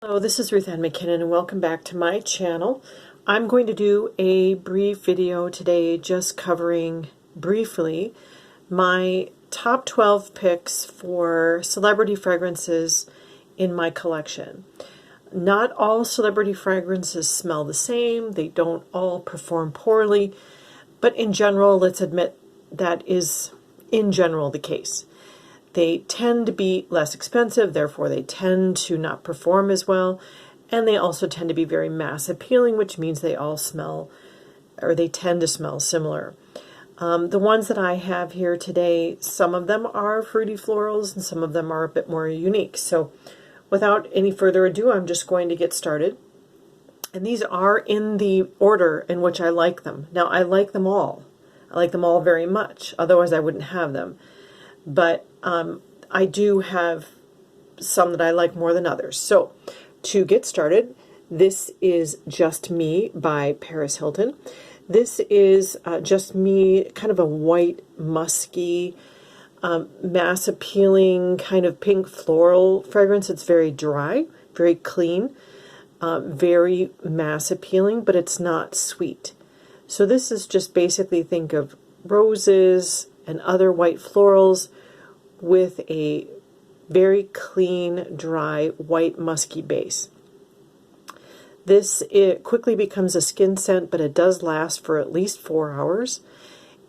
Hello, this is Ruth Ann McKinnon and welcome back to my channel. I'm going to do a brief video today just covering briefly my top 12 picks for celebrity fragrances in my collection. Not all celebrity fragrances smell the same, they don't all perform poorly, but in general, let's admit that is in general the case. They tend to be less expensive, therefore they tend to not perform as well, and they also tend to be very mass appealing, which means they all smell, or they tend to smell similar. The ones that I have here today, some of them are fruity florals and some of them are a bit more unique. So without any further ado, I'm just going to get started. And these are in the order in which I like them. Now, I like them all. I like them all very much, otherwise I wouldn't have them. But I do have some that I like more than others. So to get started, this is Just Me by Paris Hilton. This is Just Me, kind of a white, musky, mass appealing kind of pink floral fragrance. It's very dry, very clean, very mass appealing, but it's not sweet. So this is just basically, think of roses and other white florals with a very clean, dry, white, musky base. It quickly becomes a skin scent, but it does last for at least 4 hours.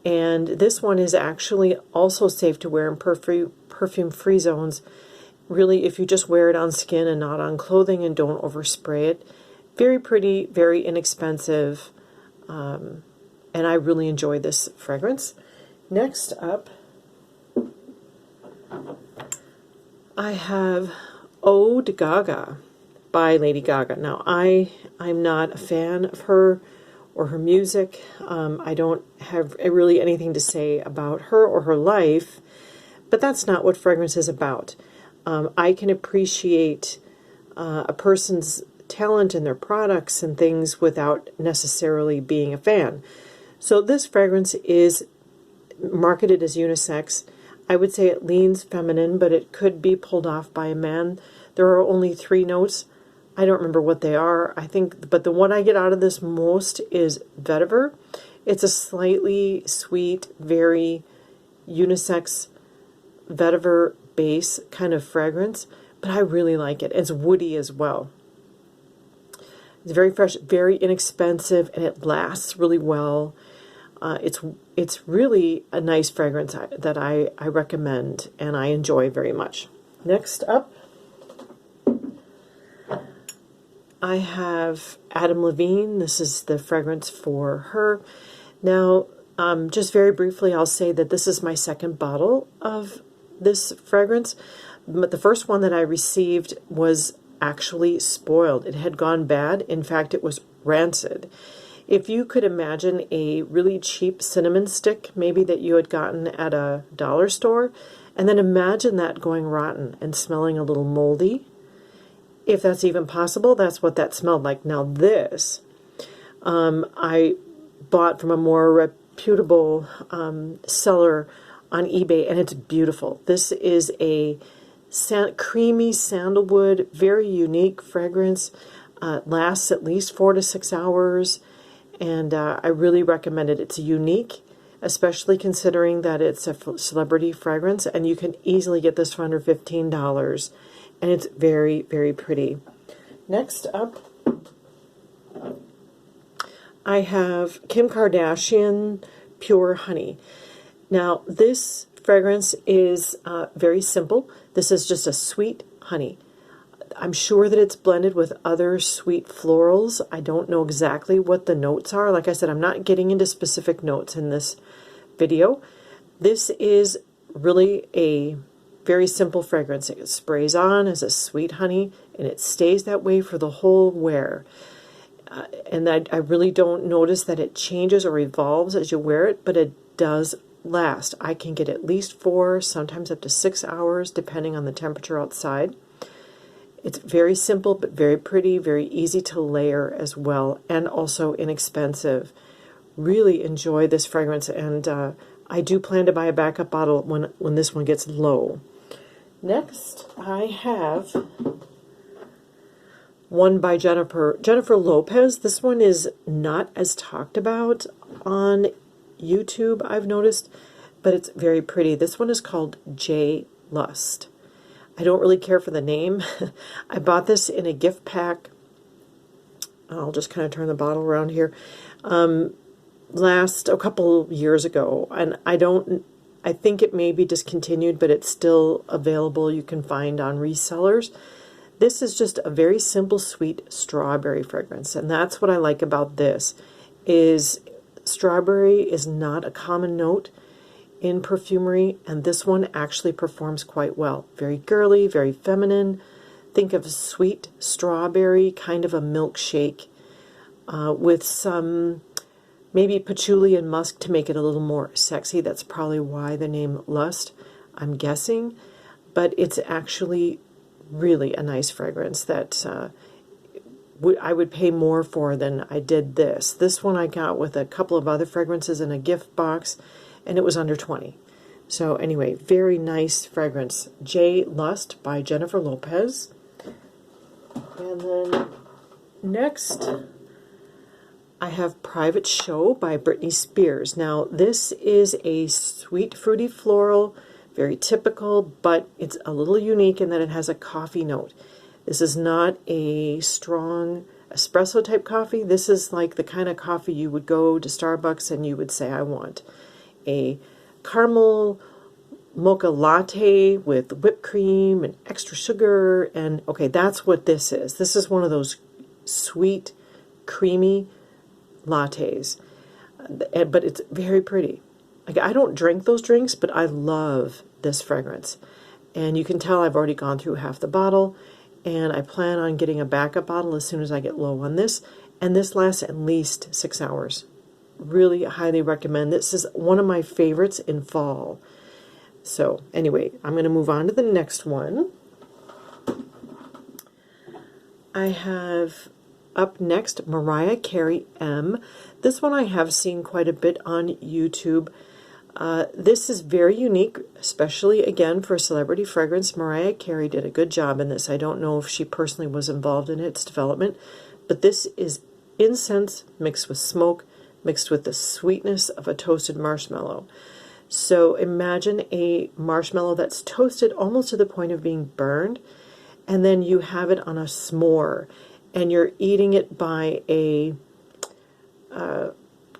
And this one is actually also safe to wear in perfume-free zones. Really, if you just wear it on skin and not on clothing and don't overspray it. Very pretty, very inexpensive, and I really enjoy this fragrance. Next up, I have Eau de Gaga by Lady Gaga. Now, I'm not a fan of her or her music. I don't have really anything to say about her or her life, but that's not what fragrance is about. I can appreciate a person's talent and their products and things without necessarily being a fan. So this fragrance is marketed as unisex. I would say it leans feminine, but it could be pulled off by a man. There are only 3 notes. I don't remember what they are. I think, but the one I get out of this most is vetiver. It's a slightly sweet, very unisex vetiver base kind of fragrance, but I really like it. It's woody as well. It's very fresh, very inexpensive, and it lasts really well. It's really a nice fragrance that I recommend and I enjoy very much. Next up, I have Adam Levine. This is the fragrance for her. Now, just very briefly, I'll say that this is my second bottle of this fragrance. But the first one that I received was actually spoiled. It had gone bad. In fact, it was rancid. If you could imagine a really cheap cinnamon stick, maybe that you had gotten at a dollar store, and then imagine that going rotten and smelling a little moldy. If that's even possible, that's what that smelled like. Now this, I bought from a more reputable seller on eBay, and it's beautiful. This is a creamy sandalwood, very unique fragrance. Lasts at least 4 to 6 hours. And I really recommend it. It's unique, especially considering that it's a celebrity fragrance, and you can easily get this for under $15, and it's very, very pretty. Next up, I have Kim Kardashian Pure Honey. Now, this fragrance is very simple. This is just a sweet honey. I'm sure that it's blended with other sweet florals. I don't know exactly what the notes are. Like I said, I'm not getting into specific notes in this video. This is really a very simple fragrance. It sprays on as a sweet honey, and it stays that way for the whole wear. And I really don't notice that it changes or evolves as you wear it, but it does last. I can get at least 4, sometimes up to 6 hours, depending on the temperature outside. It's very simple, but very pretty, very easy to layer as well, and also inexpensive. Really enjoy this fragrance, and I do plan to buy a backup bottle when this one gets low. Next, I have one by Jennifer Lopez. This one is not as talked about on YouTube, I've noticed, but it's very pretty. This one is called JLust. I don't really care for the name. I bought this in a gift pack. I'll just kind of turn the bottle around here. A couple years ago, and I think it may be discontinued, but it's still available. You can find on resellers. This is just a very simple, sweet strawberry fragrance, and that's what I like about this. Is strawberry is not a common note in perfumery, and this one actually performs quite well. Very girly, very feminine. Think of sweet strawberry, kind of a milkshake, with some maybe patchouli and musk to make it a little more sexy. That's probably why the name Lust, I'm guessing. But it's actually really a nice fragrance that I would pay more for than I did this. This one I got with a couple of other fragrances in a gift box, and it was under 20. So anyway, very nice fragrance. JLust by Jennifer Lopez. And then next, I have Private Show by Britney Spears. Now, this is a sweet, fruity floral, very typical, but it's a little unique in that it has a coffee note. This is not a strong espresso type coffee. This is like the kind of coffee you would go to Starbucks and you would say, I want a caramel mocha latte with whipped cream and extra sugar. And okay, that's what this is. This is one of those sweet, creamy lattes, but it's very pretty. Like, I don't drink those drinks, but I love this fragrance. And you can tell I've already gone through half the bottle, and I plan on getting a backup bottle as soon as I get low on this. And this lasts at least 6 hours. Really highly recommend. This is one of my favorites in fall. So anyway, I'm going to move on to the next one. I have up next Mariah Carey M. This one I have seen quite a bit on YouTube. This is very unique, especially again for a celebrity fragrance. Mariah Carey did a good job in this. I don't know if she personally was involved in its development, but this is incense mixed with smoke, mixed with the sweetness of a toasted marshmallow. So imagine a marshmallow that's toasted almost to the point of being burned, and then you have it on a s'more, and you're eating it by a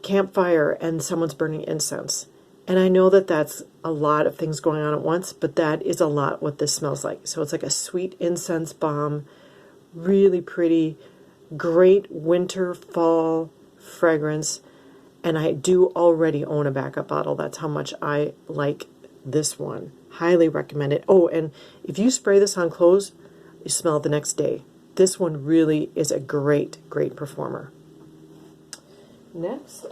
campfire, and someone's burning incense. And I know that that's a lot of things going on at once, but that is a lot what this smells like. So it's like a sweet incense bomb, really pretty, great winter, fall fragrance. And I do already own a backup bottle. That's how much I like this one. Highly recommend it. Oh, and if you spray this on clothes, you smell it the next day. This one really is a great, great performer. Next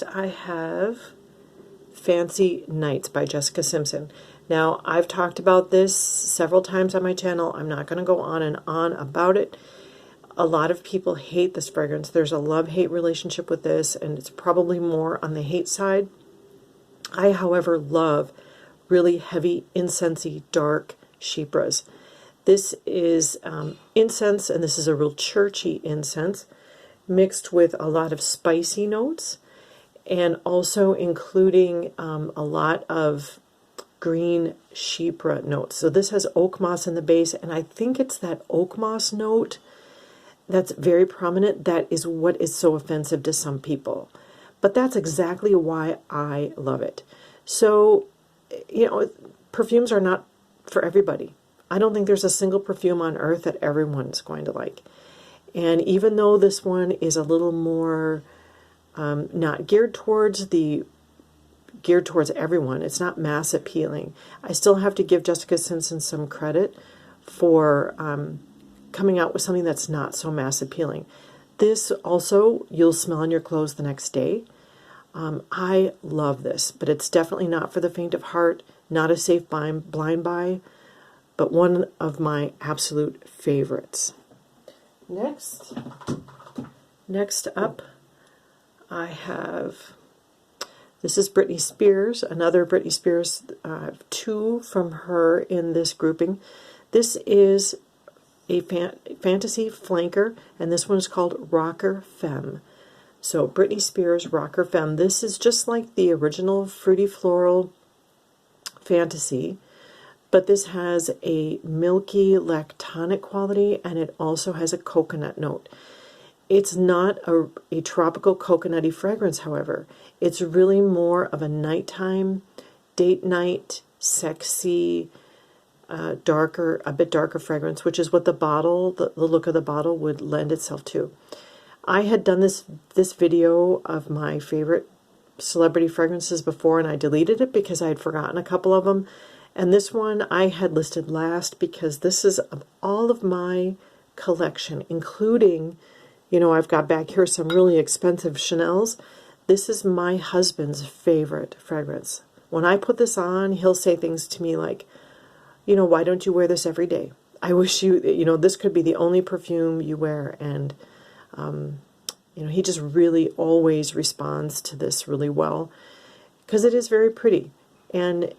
I have Fancy Nights by Jessica Simpson. Now, I've talked about this several times on my channel. I'm not going to go on and on about it. A lot of people hate this fragrance. There's a love-hate relationship with this, and it's probably more on the hate side. I, however, love really heavy, incensey, dark chypres. This is incense, and this is a real churchy incense, mixed with a lot of spicy notes, and also including a lot of green chypre notes. So this has oak moss in the base, and I think it's that oak moss note that's very prominent that is what is so offensive to some people. But that's exactly why I love it. So, you know, perfumes are not for everybody. I don't think there's a single perfume on earth that everyone's going to like. And even though this one is a little more not geared towards everyone, it's not mass appealing, I still have to give Jessica Simpson some credit for coming out with something that's not so mass appealing. This also, you'll smell on your clothes the next day. I love this, but it's definitely not for the faint of heart, not a safe blind buy, but one of my absolute favorites. Next up, I have, this is Britney Spears, another Britney Spears, two from her in this grouping. This is a fantasy flanker, and this one is called Rocker Femme. So Britney Spears Rocker Femme. This is just like the original Fruity Floral Fantasy, but this has a milky lactonic quality, and it also has a coconut note. It's not a tropical coconutty fragrance, however. It's really more of a nighttime, date night, sexy, a bit darker fragrance, which is what the bottle, the look of the bottle would lend itself to. I had done this video of my favorite celebrity fragrances before, and I deleted it because I had forgotten a couple of them. And this one I had listed last because this is of all of my collection, including, you know, I've got back here some really expensive Chanel's. This is my husband's favorite fragrance. When I put this on, he'll say things to me like, you know, why don't you wear this every day? I wish you know, this could be the only perfume you wear. And, you know, he just really always responds to this really well because it is very pretty. And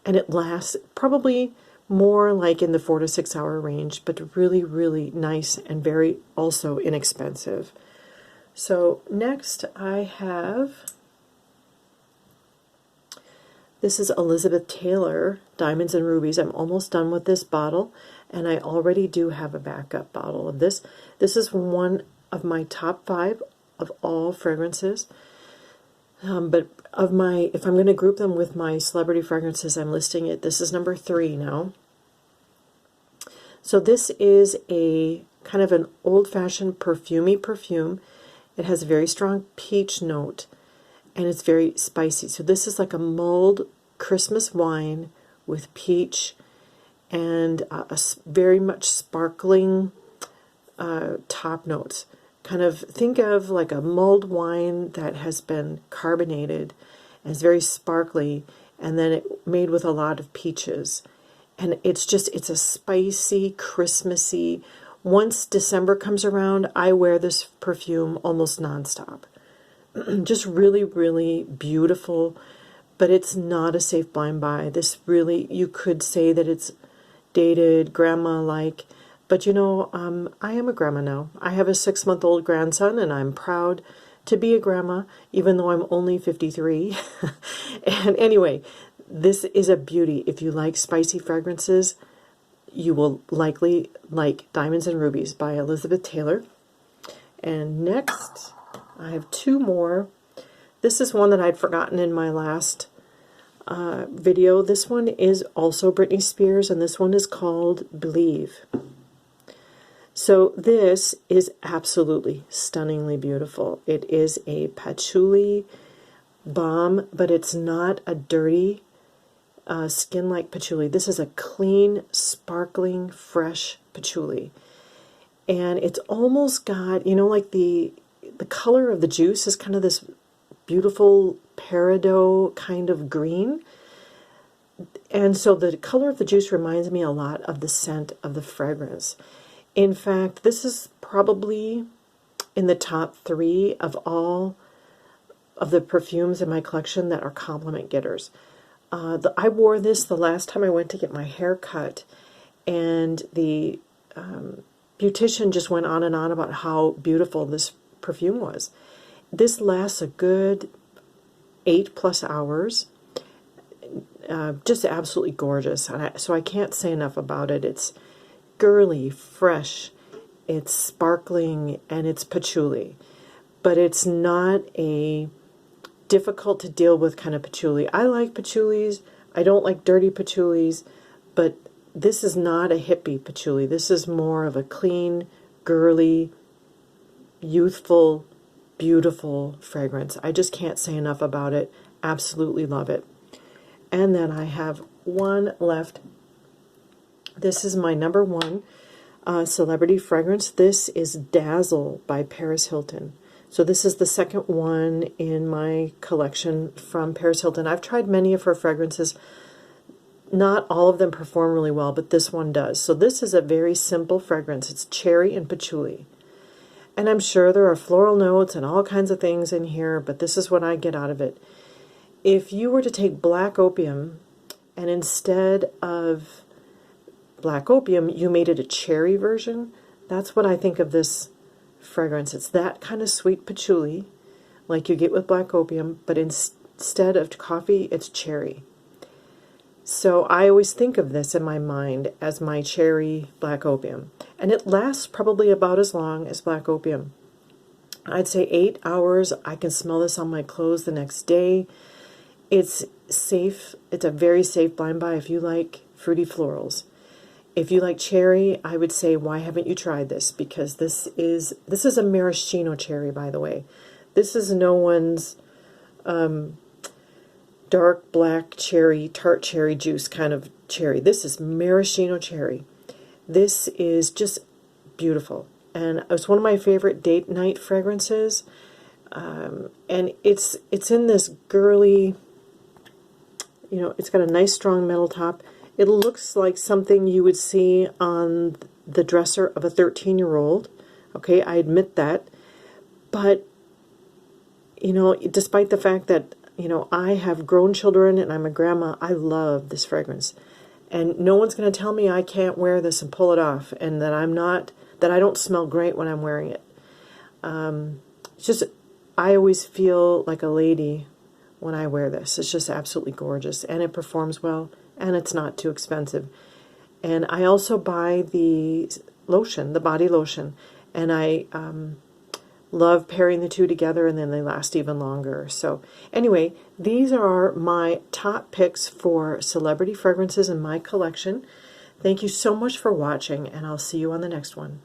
it lasts probably more like in the 4 to 6 hour range, but really, really nice and very also inexpensive. So next I have, this is Elizabeth Taylor Diamonds and Rubies. I'm almost done with this bottle, and I already do have a backup bottle of this. This is one of my top 5 of all fragrances. But of my, if I'm going to group them with my celebrity fragrances, I'm listing it. This is number 3 now. So this is a kind of an old-fashioned perfumey perfume. It has a very strong peach note, and it's very spicy. So this is like a mulled Christmas wine with peach and a very much sparkling top notes. Kind of think of like a mulled wine that has been carbonated and is very sparkly, and then it made with a lot of peaches. And it's just, it's a spicy, Christmassy. Once December comes around, I wear this perfume almost nonstop. Just really, really beautiful, but it's not a safe blind buy. This really, you could say that it's dated, grandma-like, but you know, I am a grandma now. I have a 6-month-old grandson, and I'm proud to be a grandma, even though I'm only 53. And anyway, this is a beauty. If you like spicy fragrances, you will likely like Diamonds and Rubies by Elizabeth Taylor. And next, I have 2 more. This is one that I'd forgotten in my last video. This one is also Britney Spears, and this one is called Believe. So this is absolutely stunningly beautiful. It is a patchouli balm, but it's not a dirty skin-like patchouli. This is a clean, sparkling, fresh patchouli. And it's almost got, you know, like the color of the juice is kind of this beautiful peridot kind of green. And so the color of the juice reminds me a lot of the scent of the fragrance. In fact, this is probably in the top 3 of all of the perfumes in my collection that are compliment getters. I wore this the last time I went to get my hair cut, and the beautician just went on and on about how beautiful this perfume was. This lasts a good 8+ hours. Just absolutely gorgeous. So I can't say enough about it. It's girly, fresh, it's sparkling, and it's patchouli. But it's not a difficult to deal with kind of patchouli. I like patchoulis. I don't like dirty patchoulis, but this is not a hippie patchouli. This is more of a clean, girly, youthful, beautiful fragrance. I just can't say enough about it. Absolutely love it. And then I have one left. This is my number 1 celebrity fragrance. This is Dazzle by Paris Hilton. So this is the second one in my collection from Paris Hilton. I've tried many of her fragrances. Not all of them perform really well, but this one does. So this is a very simple fragrance. It's cherry and patchouli. And I'm sure there are floral notes and all kinds of things in here, but this is what I get out of it. If you were to take black opium and instead of black opium, you made it a cherry version. That's what I think of this fragrance. It's that kind of sweet patchouli like you get with black opium, but instead of coffee, it's cherry. So I always think of this in my mind as my cherry black opium. And it lasts probably about as long as black opium. I'd say 8 hours. I can smell this on my clothes the next day. It's safe. It's a very safe blind buy if you like fruity florals. If you like cherry, I would say, why haven't you tried this? Because this is a maraschino cherry, by the way. This is no one's dark black cherry, tart cherry juice kind of cherry. This is maraschino cherry. This is just beautiful. And it's one of my favorite date night fragrances. And it's in this girly, you know, it's got a nice strong metal top. It looks like something you would see on the dresser of a 13-year-old. Okay, I admit that. But, you know, despite the fact that, you know, I have grown children and I'm a grandma, I love this fragrance. And no one's going to tell me I can't wear this and pull it off, and that I don't smell great when I'm wearing it. It's just, I always feel like a lady when I wear this. It's just absolutely gorgeous, and it performs well, and it's not too expensive. And I also buy the lotion, the body lotion, and I love pairing the two together, and then they last even longer. So anyway, these are my top picks for celebrity fragrances in my collection. Thank you so much for watching, and I'll see you on the next one.